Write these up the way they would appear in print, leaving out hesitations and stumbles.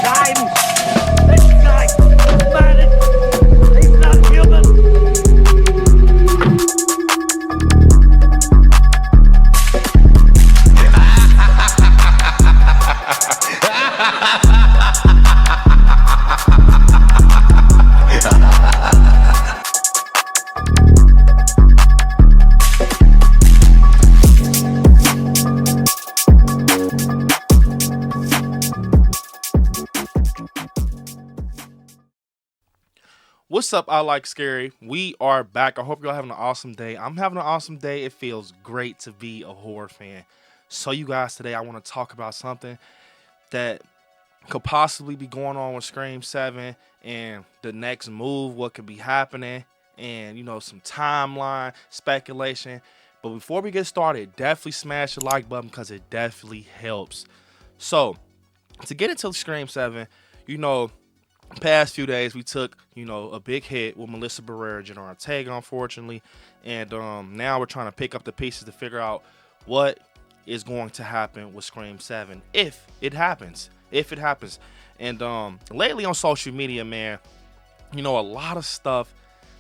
times. This guy is mad. He's not human. What's up, I Like Scary? We are back. I hope y'all having an awesome day. I'm having an awesome day. It feels great to be a horror fan. So, you guys, today I want to talk about something that could possibly be going on with Scream 7 and the next move, what could be happening, and, some timeline speculation. But before we get started, definitely smash the like button because it definitely helps. So, to get into Scream 7, past few days we took a big hit with Melissa Barrera, Jenna Ortega, unfortunately, and now we're trying to pick up the pieces to figure out what is going to happen with Scream 7 if it happens. And lately on social media, man, a lot of stuff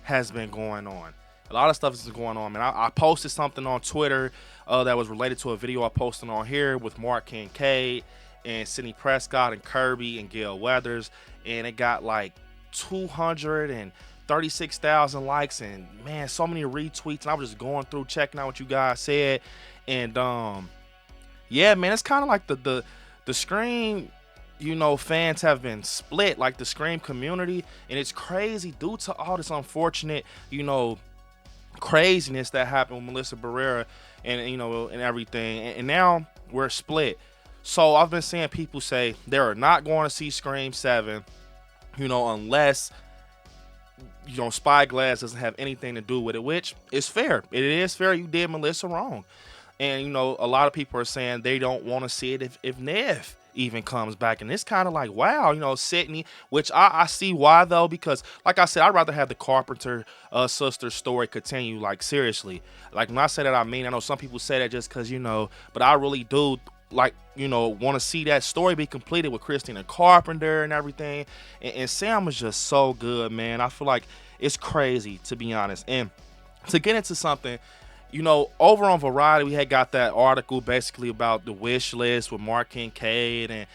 has been going on. Man. I posted something on Twitter that was related to a video I posted on here with Mark Kincaid and Sidney Prescott and Kirby and Gail Weathers, and it got like 236,000 likes and, man, so many retweets. And I was just going through checking out what you guys said, and yeah, man, it's kind of like the Scream fans have been split, like the Scream community, and it's crazy due to all this unfortunate craziness that happened with Melissa Barrera and and everything, and now we're split. So I've been seeing people say they're not going to see Scream 7, unless, Spyglass doesn't have anything to do with it, which is fair. It is fair. You did Melissa wrong. And, a lot of people are saying they don't want to see it if Neve even comes back. And it's kind of like, wow, Sydney, which I see why, though, because, like I said, I'd rather have the Carpenter sister story continue, like, seriously. Like, when I say that, I know some people say that just because, but I really do, like, want to see that story be completed with Christina Carpenter and everything. And Sam was just so good, man. I feel like it's crazy, to be honest. And to get into something, over on Variety, we had got that article basically about the wish list with Mark Kincaid and,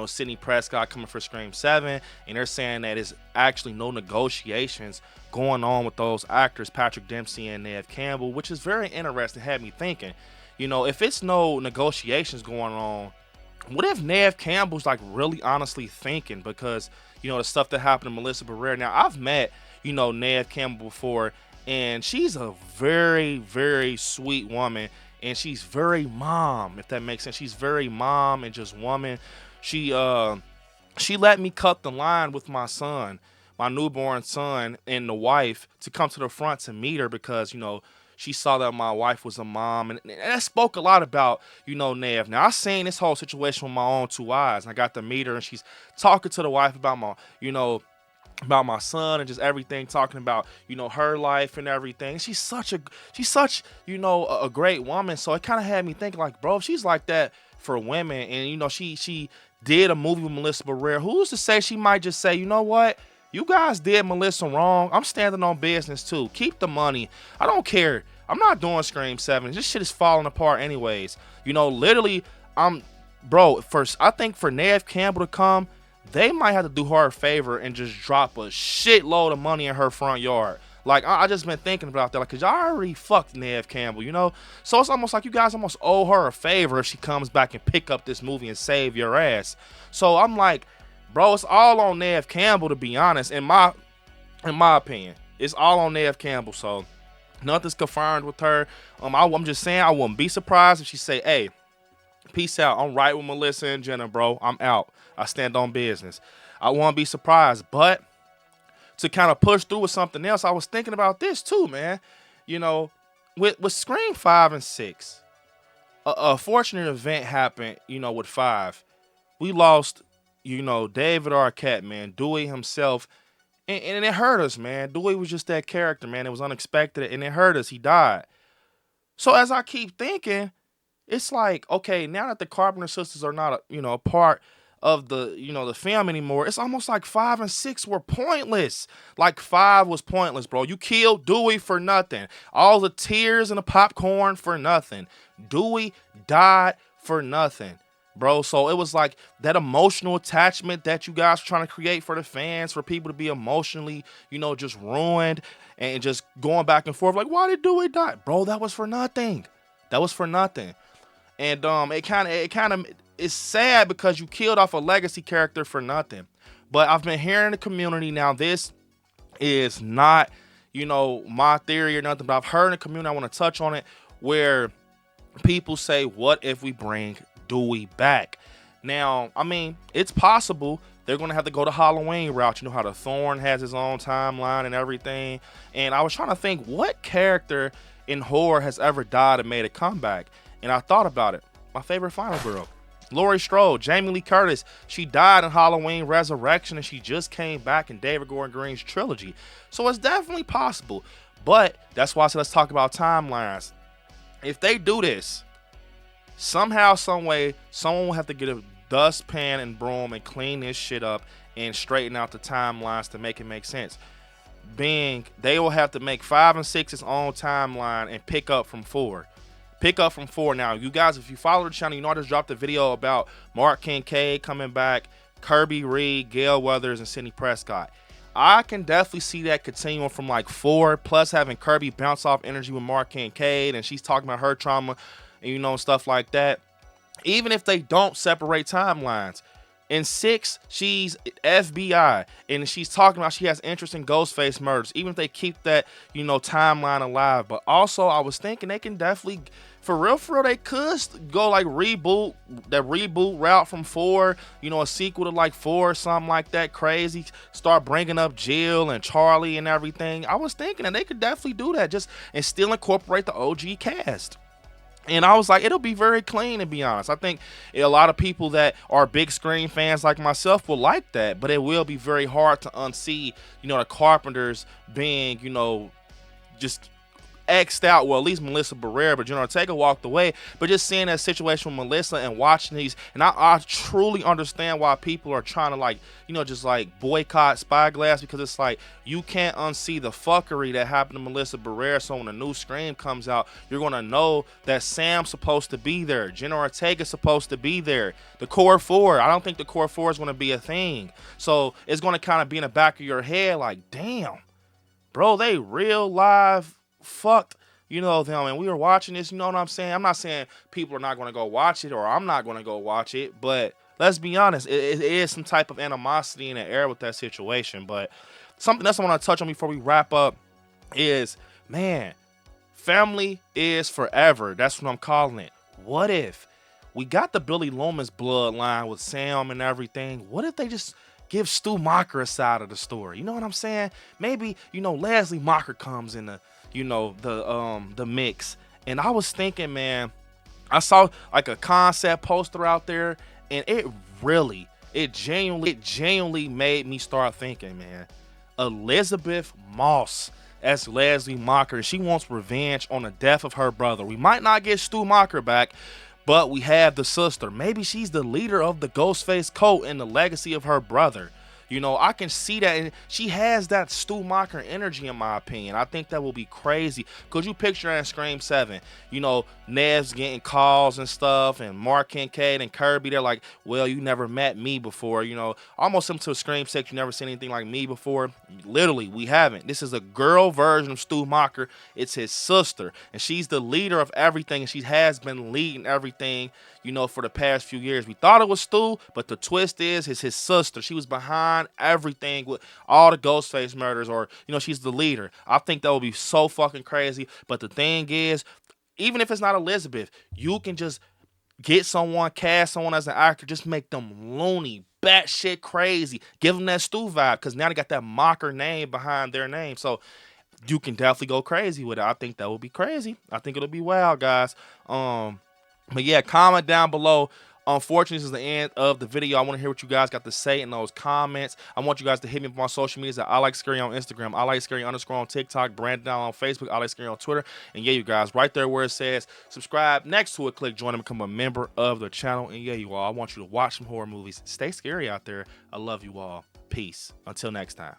Sidney Prescott coming for Scream 7. And they're saying that it's actually no negotiations going on with those actors, Patrick Dempsey and Neve Campbell, which is very interesting. Had me thinking, if it's no negotiations going on, what if Neve Campbell's like really honestly thinking? Because, the stuff that happened to Melissa Barrera. Now, I've met, Neve Campbell before, and she's a very, very sweet woman, and she's very mom, if that makes sense. She's very mom and just woman. She let me cut the line with my son, my newborn son, and the wife to come to the front to meet her because, she saw that my wife was a mom, and that spoke a lot about, Neve. Now, I seen this whole situation with my own two eyes, and I got to meet her, and she's talking to the wife about my, about my son and just everything, talking about, her life and everything. She's such, a great woman. So it kind of had me thinking, like, bro, if she's like that for women, and, she did a movie with Melissa Barrera, who's to say she might just say, you know what? You guys did Melissa wrong. I'm standing on business too. Keep the money. I don't care. I'm not doing Scream 7. This shit is falling apart anyways. Literally, I think for Neve Campbell to come, they might have to do her a favor and just drop a shitload of money in her front yard. Like, I just been thinking about that. Like, cause y'all already fucked Neve Campbell, So it's almost like you guys almost owe her a favor if she comes back and pick up this movie and save your ass. So I'm like, bro, it's all on Neve Campbell, to be honest. In my opinion, it's all on Neve Campbell. So nothing's confirmed with her. I'm just saying, I wouldn't be surprised if she say, "Hey, peace out. I'm right with Melissa and Jenna, bro. I'm out. I stand on business." I won't be surprised. But to kind of push through with something else, I was thinking about this too, man. With Scream 5 and 6, a fortunate event happened. With 5, we lost, David Arquette, man, Dewey himself, and it hurt us, man. Dewey was just that character, man. It was unexpected, and it hurt us. He died. So as I keep thinking, it's like, okay, now that the Carpenter sisters are not, a part of the the film anymore. It's almost like 5 and 6 were pointless. Like 5 was pointless, bro. You killed Dewey for nothing. All the tears and the popcorn for nothing. Dewey died for nothing, bro. So it was like that emotional attachment that you guys were trying to create for the fans, for people to be emotionally, just ruined and just going back and forth. Like, why did Dewey die, bro? That was for nothing. That was for nothing. And it kind of it's sad because you killed off a legacy character for nothing. But I've been hearing in the community now. This is not, my theory or nothing, but I've heard in the community. I want to touch on it, where people say, what if we bring Dewey back? Now, I mean, it's possible they're going to have to go the Halloween route. You know how the Thorn has his own timeline and everything. And I was trying to think, what character in horror has ever died and made a comeback? And I thought about it. My favorite final girl, Laurie Strode, Jamie Lee Curtis. She died in Halloween Resurrection, and she just came back in David Gordon Green's trilogy. So it's definitely possible. But that's why I said let's talk about timelines. If they do this, somehow, some way, someone will have to get a dustpan and broom and clean this shit up and straighten out the timelines to make it make sense. They will have to make 5 and 6 its own timeline and pick up from 4. Pick up from 4. Now, you guys, if you follow the channel, I just dropped a video about Mark Kincaid coming back, Kirby Reed, Gail Weathers, and Sidney Prescott. I can definitely see that continuing from like 4, plus having Kirby bounce off energy with Mark Kincaid, and she's talking about her trauma and stuff like that. Even if they don't separate timelines, in 6, she's FBI, and she's talking about she has interest in Ghostface murders. Even if they keep that, timeline alive. But also, I was thinking they can definitely, for real, they could go like reboot route from 4. A sequel to like 4 or something like that crazy. Start bringing up Jill and Charlie and everything. I was thinking that they could definitely do that, and still incorporate the OG cast. And I was like, it'll be very clean, to be honest. I think a lot of people that are big screen fans like myself will like that, but it will be very hard to unsee, the Carpenters being, just X'd out. Well, at least Melissa Barrera, but Jenna Ortega walked away. But just seeing that situation with Melissa and watching these, and I truly understand why people are trying to just boycott Spyglass, because it's like you can't unsee the fuckery that happened to Melissa Barrera. So when the new Scream comes out, you're gonna know that Sam's supposed to be there, Jenna Ortega's supposed to be there, the core 4. I don't think the core 4 is gonna be a thing. So it's gonna kind of be in the back of your head, like, damn, bro, they real live fucked them, and we were watching this. You know what I'm saying? I'm not saying people are not going to go watch it, or I'm not going to go watch it, but let's be honest, it is some type of animosity in the air with that situation. But something else I want to touch on before we wrap up is, man, family is forever. That's what I'm calling it. What if we got the Billy Loomis bloodline with Sam and everything? What if they just give Stu Macher a side of the story? You know what I'm saying? Maybe, Leslie Macher comes in the mix. And I was thinking, man, I saw like a concept poster out there, and it genuinely made me start thinking, man, Elizabeth Moss as Leslie Macher, she wants revenge on the death of her brother. We might not get Stu Macher back, but we have the sister. Maybe she's the leader of the Ghostface cult and the legacy of her brother. I can see that, and she has that Stu Macher energy, in my opinion. I think that will be crazy. Could you picture her in Scream 7? Neve's getting calls and stuff, and Mark Kincaid and Kirby, they're like, well, you never met me before. Almost similar to Scream 6, you never seen anything like me before. Literally, we haven't. This is a girl version of Stu Macher. It's his sister, and she's the leader of everything, and she has been leading everything, for the past few years. We thought it was Stu, but the twist is, it's his sister. She was behind everything with all the Ghostface murders, or, she's the leader. I think that would be so fucking crazy. But the thing is, even if it's not Elizabeth, you can just cast someone as an actor, just make them loony, batshit crazy, give them that Stu vibe, because now they got that Macher name behind their name. So you can definitely go crazy with it. I think that would be crazy. I think it'll be wild, guys. But yeah, comment down below Unfortunately, this is the end of the video. I want to hear what you guys got to say in those comments. I want you guys to hit me up on social medias at ILIKESCARY on Instagram, ILIKESCARY_ on TikTok, Brandon on Facebook, ILIKESCARY on Twitter. And yeah, you guys, right there where it says subscribe, next to it, click join and become a member of the channel. And yeah, you all, I want you to watch some horror movies. Stay scary out there. I love you all. Peace. Until next time.